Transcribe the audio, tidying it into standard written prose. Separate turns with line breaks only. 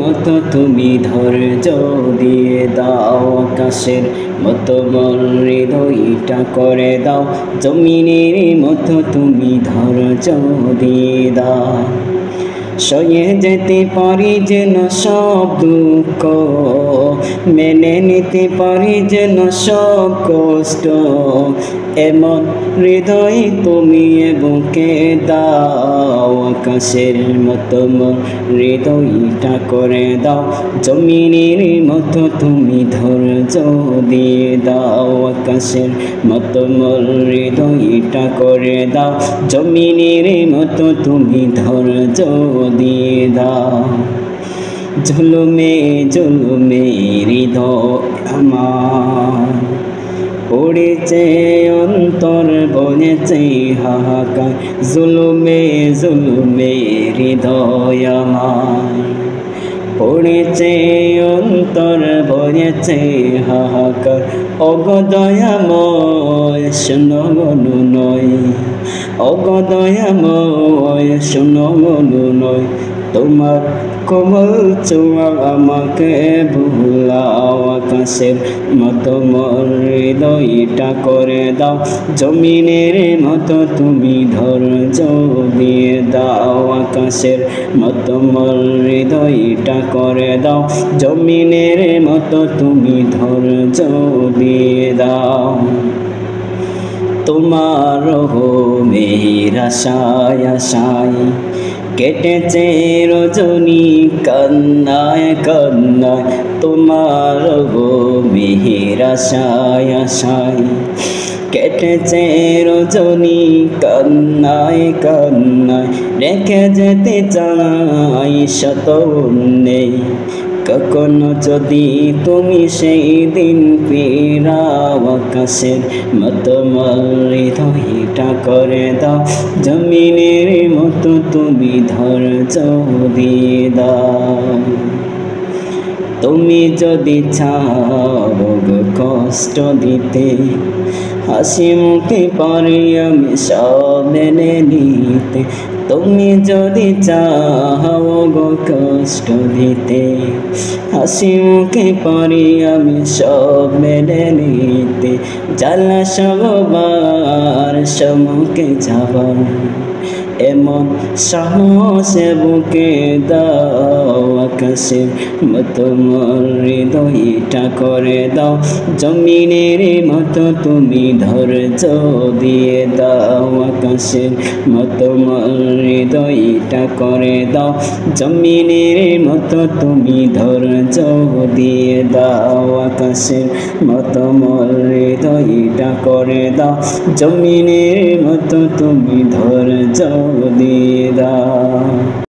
মতো তুমি ধৈর্য দিয়ে দাও, আকাশের মতো মোর হৃদয়টা করে দাও, জমিনের মতো তুমি ধৈর্য দিয়ে দাও। সয়ে যেতে পারি যেন সব দুঃখ, মেনে নিতে পারি যেন সব কষ্ট, এমন হৃদয় তুমি বুকে দাও, আকাশের মতো মোর হৃদয়টা করে দাও, জমিনের মতো তুমি ধৈর্য দিয়ে দাও, আকাশের মতো মোর হৃদয়টা করে দাও, জমিনের মতো তুমি ধৈর্য দিয়ে দাও। ঝুলুমে ঝুলুমে হৃদয় আমার পড়েছে, অন্তর বনেছে হাহাকার, জুলুমে জুলুমে হৃদয় আমার পড়েছে, অন্তর বনেছে হাহাকার, ওগো দয়াময় শোনো অনুনয়, ওগো দয়াময় শোনো অনুনয়, তোমার কোমল ছোঁয়া আমাকে ভুলাও, আকাশের মতো মোর হৃদয়টা করে দাও, জমিনের মতো তুমি ধৈর্য দিয়ে দাও, আকাশের মতো মোর হৃদয়টা করে দাও, জমিনের মতো তুমি ধৈর্য দিয়ে দাও। তোমার মেহের আশায় আশায় কেটেছে রজনী কান্নায় কান্নায়, তোমার মেহের আশায় আশায় কেটেছে রজনী কান্নায় কান্নায়, রেখে যেতে চাই শত নেই, কখনো যদি তুমি সেই দিন ফিরাও, আকাশের মতো মোর হৃদয়টা করে দাও, জমিনের মতো তুমি ধৈর্য দিয়ে দাও। তুমি যদি চাও কষ্ট দিতে, হাসি মুখে পারি আমি সব মেনে নিতে, তুমি যদি চাও গো কষ্ট দিতে, হাসি মুখে পারি আমি সব মেনে নিতে, জ্বালা সবার সম্মুখে যাবার এমন সাহস বুকে দাও, আকাশের মতো মোর হৃদয়টা করে দাও, জমিনের মতো তুমি ধৈর্য দিয়ে দাও, আকাশের মতো মোর হৃদয়টা করে দাও, জমিনের মতো তুমি ধৈর্য দিয়ে দাও, আকাশের মতো মোর হৃদয়টা করে দাও, জমিনের মতো তুমি ধৈর্য দিয়ে দাও।